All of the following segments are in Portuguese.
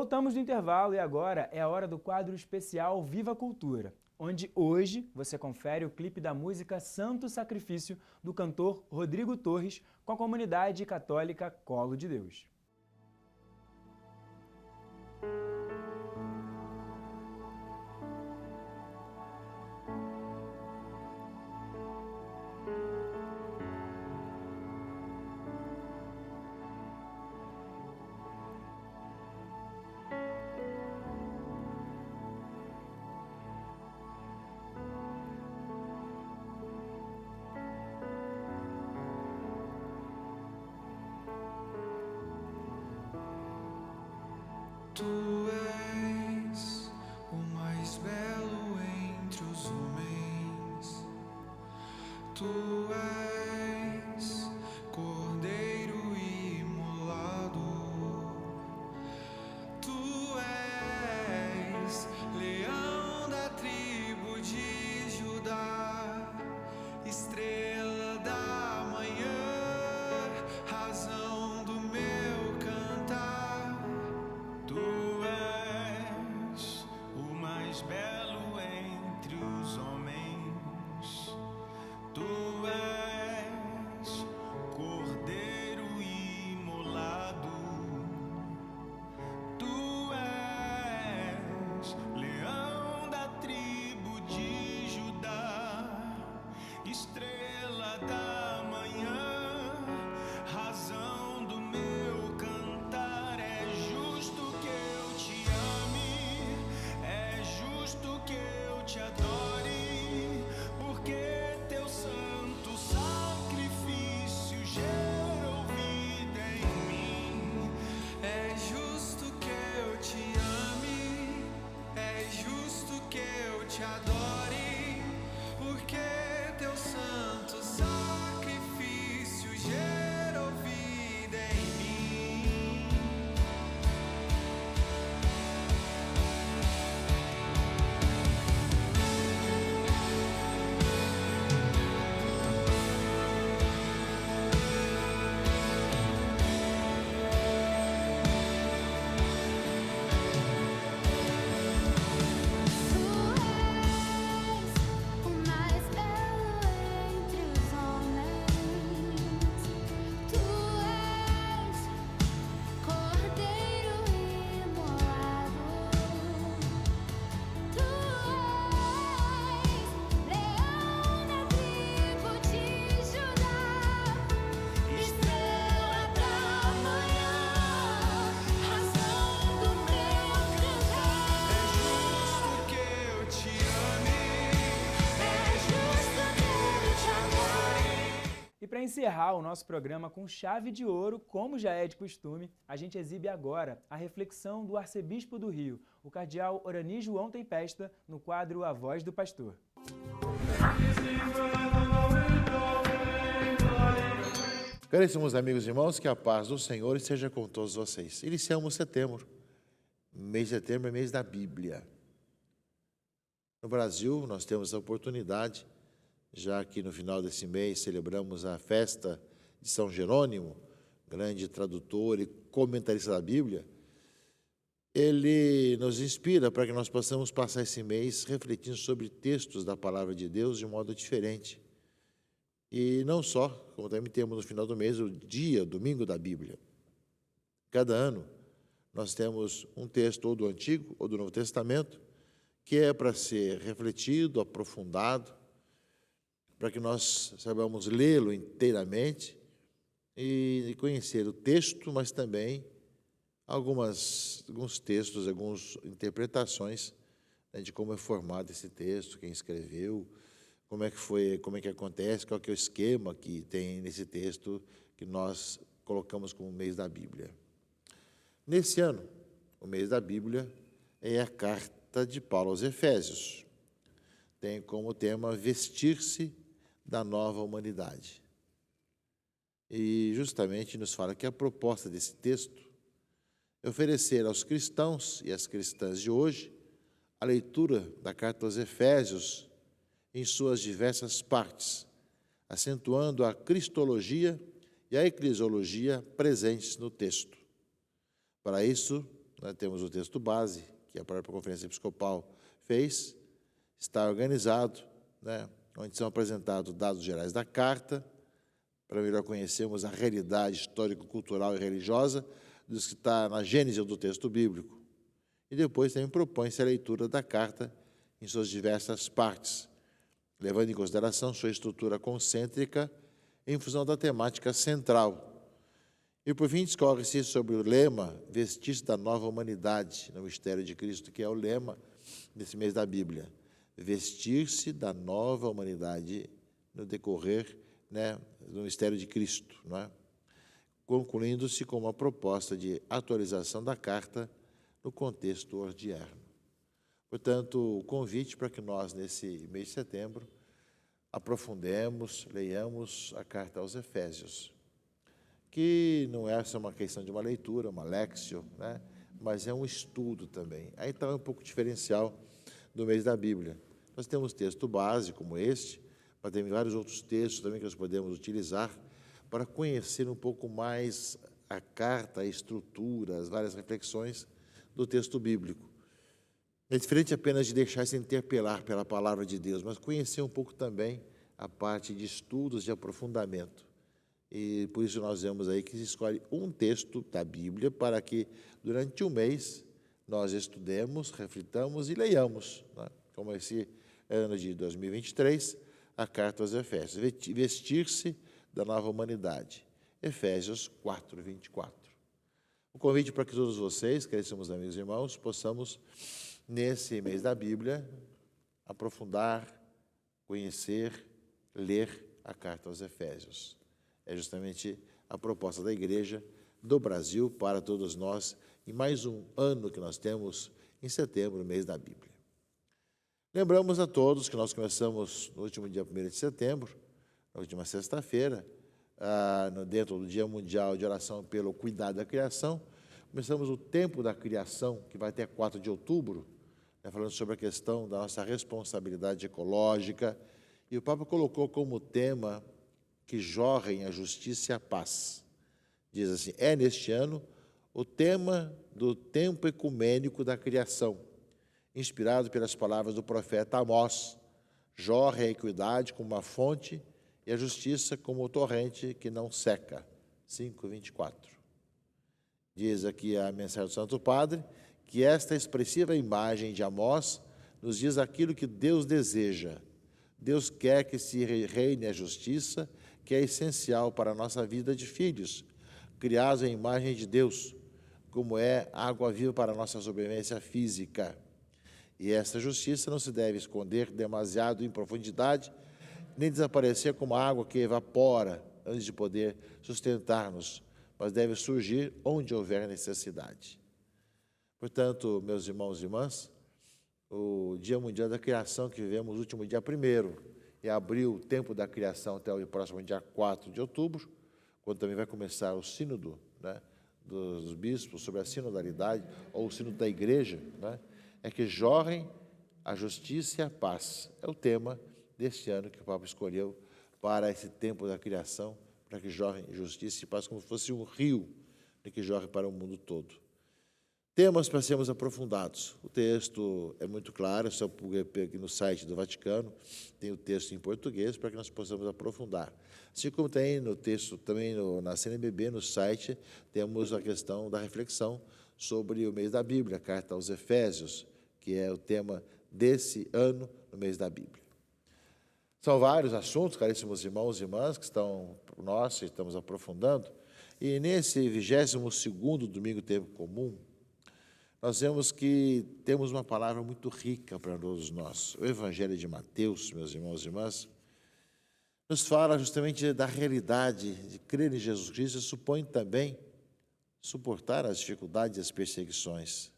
Voltamos do intervalo e agora é a hora do quadro especial Viva a Cultura, onde hoje você confere o clipe da música Santo Sacrifício do cantor Rodrigo Torres com a comunidade católica Colo de Deus. Tu és o mais belo entre os homens, tu és cordeiro imolado, tu és leão da tribo de Judá, estrela da manhã, razão do meu cantar. Tu és o mais belo entre os homens, tu és cordeiro imolado, tu és leão da tribo de Judá, estrela da manhã, razão do meu cantar. É justo que eu te ame, é justo que eu te adore, porque teu santo sacrifício gerou vida em mim. É justo que eu te ame, é justo que eu te adore, porque teu santo sacrifício gerou vida em mim. O mais belo entre os homens, tu és cordeiro imolado, tu és leão da tribo de Judá, estrela da manhã, razão do meu cantar. É justo que eu te ame, é justo que eu te adore. E para encerrar o nosso programa com chave de ouro, como já é de costume, a gente exibe agora a reflexão do arcebispo do Rio, o cardeal Orani João Tempesta, no quadro A Voz do Pastor. Caríssimos amigos e irmãos, que a paz do Senhor esteja com todos vocês. Iniciamos setembro. Mês de setembro é mês da Bíblia. No Brasil, nós temos a oportunidade, já que no final desse mês celebramos a festa de São Jerônimo, grande tradutor e comentarista da Bíblia, ele nos inspira para que nós possamos passar esse mês refletindo sobre textos da Palavra de Deus de um modo diferente. E não só, como também temos no final do mês o dia, domingo da Bíblia. Cada ano nós temos um texto ou do Antigo ou do Novo Testamento que é para ser refletido, aprofundado, para que nós saibamos lê-lo inteiramente e conhecer o texto, mas também alguns textos, algumas interpretações, né, de como é formado esse texto, quem escreveu, como é que foi, como é que acontece, qual que é o esquema que tem nesse texto que nós colocamos como mês da Bíblia. Nesse ano, o mês da Bíblia é a carta de Paulo aos Efésios. Tem como tema vestir-se da nova humanidade. E justamente nos fala que a proposta desse texto é oferecer aos cristãos e às cristãs de hoje a leitura da carta aos Efésios em suas diversas partes, acentuando a cristologia e a eclesiologia presentes no texto. Para isso, nós temos o texto base, que a própria Conferência Episcopal fez, está organizado, né, onde são apresentados dados gerais da carta, para melhor conhecermos a realidade histórico-cultural e religiosa dos que está na gênese do texto bíblico. E depois também propõe-se a leitura da carta em suas diversas partes, levando em consideração sua estrutura concêntrica em função da temática central. E, por fim, discorre-se sobre o lema Vestir-se da Nova Humanidade, no mistério de Cristo, que é o lema desse mês da Bíblia. Vestir-se da nova humanidade no decorrer, né, do mistério de Cristo, não é? Concluindo-se com uma proposta de atualização da carta no contexto ordinário. Portanto, o convite para que nós, nesse mês de setembro, aprofundemos, leiamos a carta aos Efésios, que não é só uma questão de uma leitura, uma lexio, né? Mas é um estudo também. Aí está um pouco diferencial do mês da Bíblia. Nós temos texto base como este, mas tem vários outros textos também que nós podemos utilizar para conhecer um pouco mais a carta, a estrutura, as várias reflexões do texto bíblico. É diferente apenas de deixar-se interpelar pela palavra de Deus, mas conhecer um pouco também a parte de estudos, de aprofundamento. E por isso nós vemos aí que se escolhe um texto da Bíblia para que, durante um mês, nós estudemos, reflitamos e leiamos, né? Como esse ano de 2023, a carta aos Efésios. Vestir-se da nova humanidade. Efésios 4, 24. O convite para que todos vocês, caríssimos amigos e irmãos, possamos, nesse mês da Bíblia, aprofundar, conhecer, ler a carta aos Efésios. É justamente a proposta da Igreja do Brasil para todos nós, em mais um ano que nós temos em setembro, mês da Bíblia. Lembramos a todos que nós começamos no último dia 1º de setembro, na última sexta-feira, dentro do Dia Mundial de Oração pelo Cuidado da Criação, começamos o tempo da criação, que vai até 4 de outubro, né, falando sobre a questão da nossa responsabilidade ecológica, e o Papa colocou como tema que jorrem a justiça e a paz. Diz assim, é neste ano o tema do tempo ecumênico da criação, inspirado pelas palavras do profeta Amós, jorre a equidade como uma fonte e a justiça como o torrente que não seca. 5:24. Diz aqui a mensagem do Santo Padre que esta expressiva imagem de Amós nos diz aquilo que Deus deseja. Deus quer que se reine a justiça, que é essencial para a nossa vida de filhos, criados à imagem de Deus, como é a água viva para a nossa sobrevivência física. E essa justiça não se deve esconder demasiado em profundidade, nem desaparecer como a água que evapora antes de poder sustentar-nos, mas deve surgir onde houver necessidade. Portanto, meus irmãos e irmãs, o Dia Mundial da Criação que vivemos no último dia 1º, e abriu o tempo da criação até o próximo dia 4 de outubro, quando também vai começar o sínodo, né, dos bispos sobre a sinodalidade, ou o sínodo da igreja, né, é que jorrem a justiça e a paz. É o tema deste ano que o Papa escolheu para esse tempo da criação, para que jorrem justiça e paz como se fosse um rio que jorre para o mundo todo. Temas para sermos aprofundados. O texto é muito claro, é só aqui no site do Vaticano, tem o texto em português para que nós possamos aprofundar. Assim como tem no texto, também na CNBB, no site, temos a questão da reflexão sobre o mês da Bíblia, a carta aos Efésios, que é o tema desse ano, no mês da Bíblia. São vários assuntos, caríssimos irmãos e irmãs, que estão por nós, que estamos aprofundando, e nesse 22º domingo tempo comum, nós vemos que temos uma palavra muito rica para todos nós. O Evangelho de Mateus, meus irmãos e irmãs, nos fala justamente da realidade de crer em Jesus Cristo e supõe também suportar as dificuldades e as perseguições.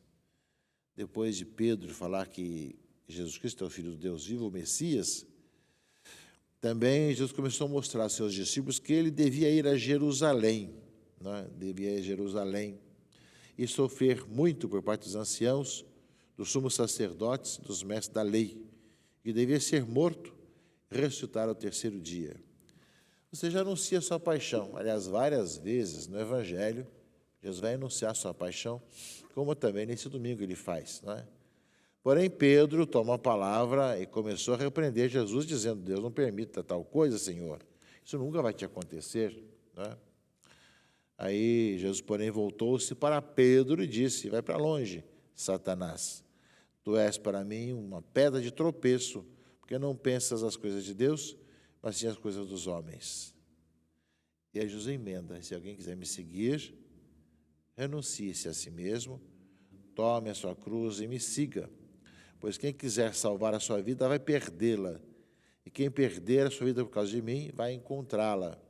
Depois de Pedro falar que Jesus Cristo é o Filho de Deus vivo, o Messias, também Jesus começou a mostrar aos seus discípulos que ele devia ir a Jerusalém, né? Devia ir a Jerusalém e sofrer muito por parte dos anciãos, dos sumos sacerdotes, dos mestres da lei, que devia ser morto e ressuscitar ao 3º dia. Você já anuncia sua paixão. Aliás, várias vezes no Evangelho, Jesus vai anunciar sua paixão, como também nesse domingo ele faz, não é? Porém, Pedro toma a palavra e começou a repreender Jesus, dizendo: Deus não permita tal coisa, Senhor. Isso nunca vai te acontecer, não é? Aí Jesus, porém, voltou-se para Pedro e disse: vai para longe, Satanás. Tu és para mim uma pedra de tropeço, porque não pensas as coisas de Deus, mas sim as coisas dos homens. E aí Jesus emenda: se alguém quiser me seguir, renuncie-se a si mesmo, tome a sua cruz e me siga. Pois quem quiser salvar a sua vida vai perdê-la, e quem perder a sua vida por causa de mim vai encontrá-la.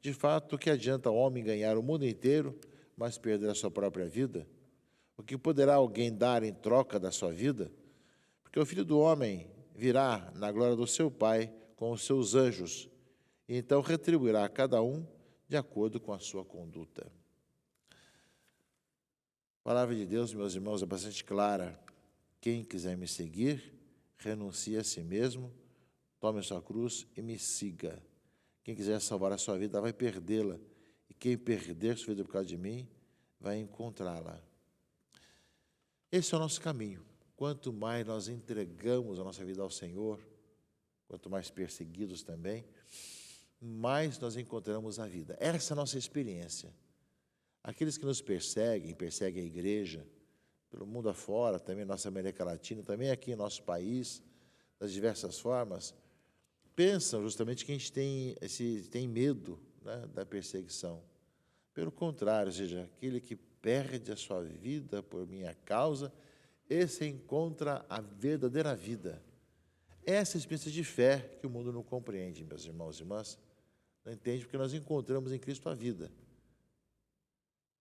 De fato, o que adianta o homem ganhar o mundo inteiro, mas perder a sua própria vida? O que poderá alguém dar em troca da sua vida? Porque o Filho do Homem virá na glória do seu Pai com os seus anjos, e então retribuirá a cada um de acordo com a sua conduta. A palavra de Deus, meus irmãos, é bastante clara. Quem quiser me seguir, renuncie a si mesmo, tome a sua cruz e me siga. Quem quiser salvar a sua vida vai perdê-la, e quem perder sua vida por causa de mim vai encontrá-la. Esse é o nosso caminho. Quanto mais nós entregamos a nossa vida ao Senhor, quanto mais perseguidos também, mais nós encontramos a vida. Essa é a nossa experiência. Aqueles que nos perseguem a igreja, pelo mundo afora, também nossa América Latina, também aqui em nosso país, das diversas formas, pensam justamente que a gente tem medo, né, da perseguição. Pelo contrário, ou seja, aquele que perde a sua vida por minha causa, esse encontra a verdadeira vida. Essa é a experiência de fé que o mundo não compreende, meus irmãos e irmãs. Não entende porque nós encontramos em Cristo a vida.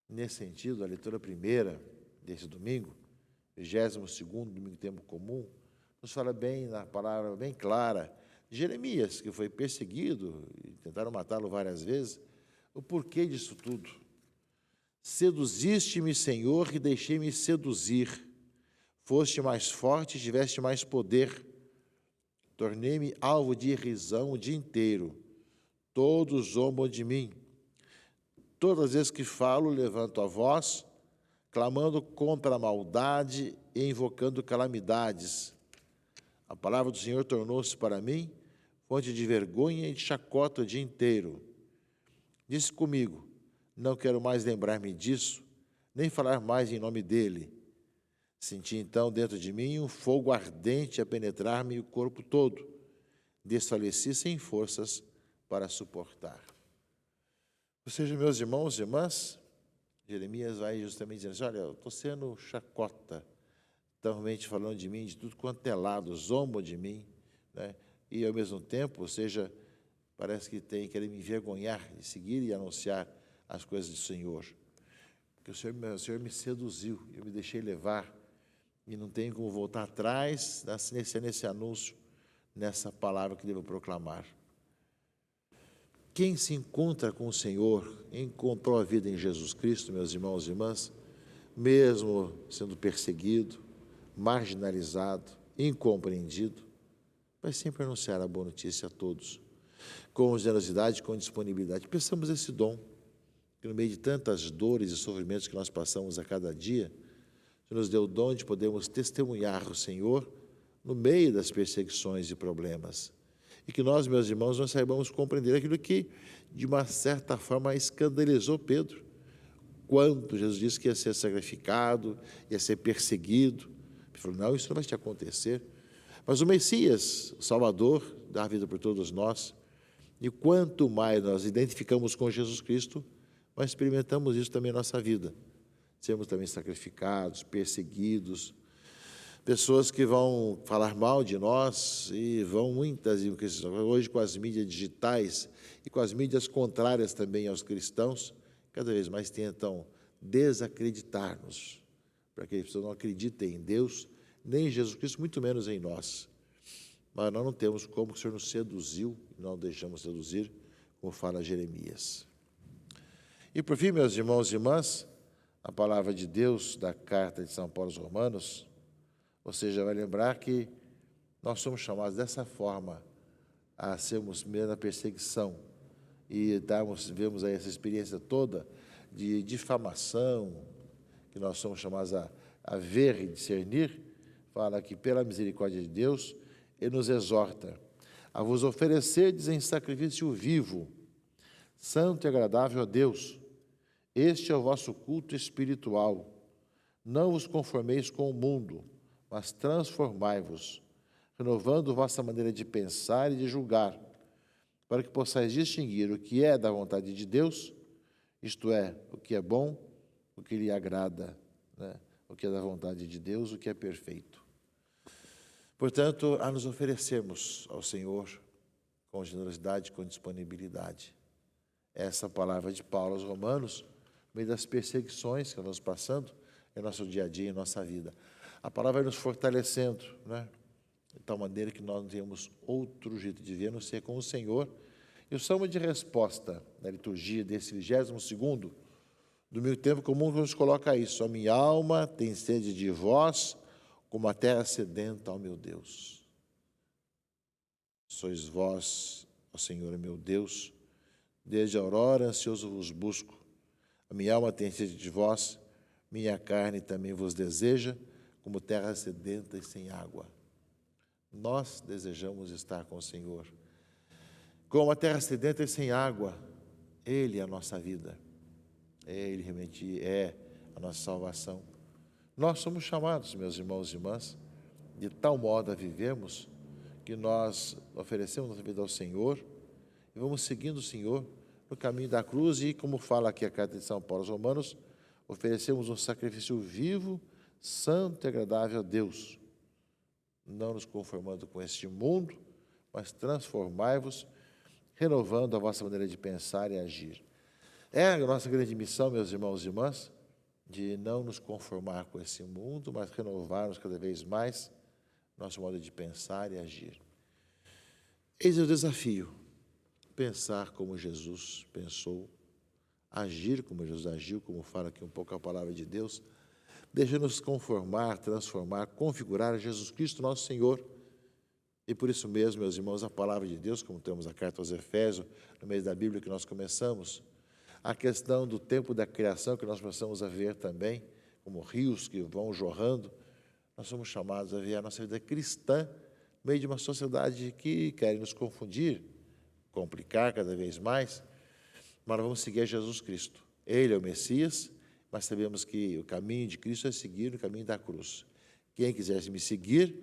Nesse sentido, a leitura primeira desse domingo, 22º domingo de tempo comum, nos fala bem, na palavra bem clara, de Jeremias, que foi perseguido e tentaram matá-lo várias vezes, o porquê disso tudo. Seduziste-me, Senhor, e deixei-me seduzir. Foste mais forte e tiveste mais poder. Tornei-me alvo de irrisão o dia inteiro. Todos zombam de mim. Todas as vezes que falo, levanto a voz, clamando contra a maldade e invocando calamidades. A palavra do Senhor tornou-se para mim fonte de vergonha e de chacota o dia inteiro. Disse comigo: não quero mais lembrar-me disso, nem falar mais em nome dele. Senti então dentro de mim um fogo ardente a penetrar-me o corpo todo. Desfaleci sem forças para suportar. Ou seja, meus irmãos e irmãs, Jeremias vai justamente dizendo assim: olha, eu estou sendo chacota, estão realmente falando de mim, de tudo quanto é lado, zombam de mim, né? E ao mesmo tempo, ou seja, parece que querem me envergonhar de seguir e anunciar as coisas do Senhor. Porque o Senhor me seduziu, eu me deixei levar, e não tenho como voltar atrás nesse anúncio, nessa palavra que devo proclamar. Quem se encontra com o Senhor, encontrou a vida em Jesus Cristo, meus irmãos e irmãs, mesmo sendo perseguido, marginalizado, incompreendido, vai sempre anunciar a boa notícia a todos, com generosidade, com disponibilidade. Peçamos esse dom, que no meio de tantas dores e sofrimentos que nós passamos a cada dia, que nos deu o dom de podermos testemunhar o Senhor no meio das perseguições e problemas. E que nós, meus irmãos, não saibamos compreender aquilo que, de uma certa forma, escandalizou Pedro. Quando Jesus disse que ia ser sacrificado, ia ser perseguido. Ele falou: não, isso não vai te acontecer. Mas o Messias, o Salvador, dá a vida por todos nós. E quanto mais nós identificamos com Jesus Cristo, mais experimentamos isso também na nossa vida. Sermos também sacrificados, perseguidos, pessoas que vão falar mal de nós e vão muitas, hoje com as mídias digitais e com as mídias contrárias também aos cristãos, cada vez mais tentam desacreditar-nos, para que as pessoas não acreditem em Deus, nem em Jesus Cristo, muito menos em nós. Mas nós não temos como o Senhor nos seduziu, e não deixamos seduzir, como fala Jeremias. E por fim, meus irmãos e irmãs, a palavra de Deus da carta de São Paulo aos Romanos, ou seja, vai lembrar que nós somos chamados dessa forma a sermos meio da perseguição e vemos aí essa experiência toda de difamação, que nós somos chamados a ver e discernir, fala que pela misericórdia de Deus, Ele nos exorta a vos oferecerdes em sacrifício vivo, santo e agradável a Deus. Este é o vosso culto espiritual. Não vos conformeis com o mundo, mas transformai-vos, renovando vossa maneira de pensar e de julgar, para que possais distinguir o que é da vontade de Deus, isto é, o que é bom, o que lhe agrada, né? O que é da vontade de Deus, o que é perfeito. Portanto, a nos oferecermos ao Senhor com generosidade, com disponibilidade. Essa palavra de Paulo aos Romanos, no meio das perseguições que nós estamos passando em nosso dia a dia, em nossa vida. A palavra vai nos fortalecendo, né? De tal maneira que nós não temos outro jeito de ver, a não ser com o Senhor. E o salmo de resposta na liturgia desse 22º domingo do tempo comum nos coloca isso: a minha alma tem sede de vós, como a terra sedenta, ó meu Deus. Sois vós, ó Senhor, meu Deus, desde a aurora ansioso vos busco. A minha alma tem sede de vós, minha carne também vos deseja, como terra sedenta e sem água. Nós desejamos estar com o Senhor. Como a terra sedenta e sem água, Ele é a nossa vida. Ele realmente é a nossa salvação. Nós somos chamados, meus irmãos e irmãs, de tal modo a vivermos que nós oferecemos nossa vida ao Senhor e vamos seguindo o Senhor no caminho da cruz e, como fala aqui a carta de São Paulo aos Romanos, oferecemos um sacrifício vivo, santo e agradável a Deus, não nos conformando com este mundo, mas transformai-vos, renovando a vossa maneira de pensar e agir. É a nossa grande missão, meus irmãos e irmãs, de não nos conformar com esse mundo, mas renovarmos cada vez mais nosso modo de pensar e agir. Eis o desafio: pensar como Jesus pensou, agir como Jesus agiu, como fala aqui um pouco a palavra de Deus, deixando-nos conformar, transformar, configurar Jesus Cristo, nosso Senhor. E por isso mesmo, meus irmãos, a palavra de Deus, como temos a carta aos Efésios, no meio da Bíblia que nós começamos, a questão do tempo da criação, que nós passamos a ver também, como rios que vão jorrando, nós somos chamados a ver a nossa vida cristã no meio de uma sociedade que quer nos confundir, complicar cada vez mais, mas nós vamos seguir a Jesus Cristo. Ele é o Messias, mas sabemos que o caminho de Cristo é seguir o caminho da cruz. Quem quiser me seguir,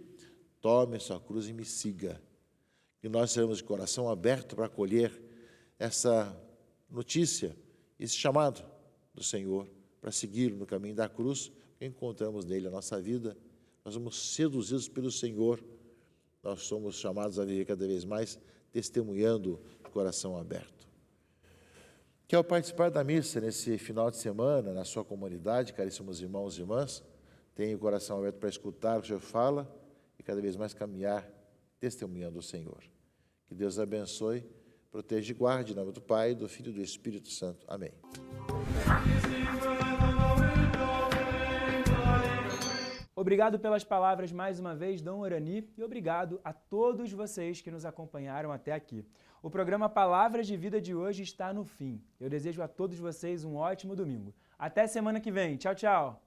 tome a sua cruz e me siga. Que nós seremos de coração aberto para acolher essa notícia, esse chamado do Senhor, para seguir no caminho da cruz, que encontramos nele a nossa vida. Nós somos seduzidos pelo Senhor, nós somos chamados a viver cada vez mais testemunhando de coração aberto. Que ao participar da missa nesse final de semana, na sua comunidade, caríssimos irmãos e irmãs, tenha o coração aberto para escutar o que o Senhor fala e cada vez mais caminhar testemunhando o Senhor. Que Deus abençoe, proteja e guarde, em nome do Pai, do Filho e do Espírito Santo. Amém. Obrigado pelas palavras mais uma vez, Dom Orani, e obrigado a todos vocês que nos acompanharam até aqui. O programa Palavras de Vida de hoje está no fim. Eu desejo a todos vocês um ótimo domingo. Até semana que vem. Tchau, tchau!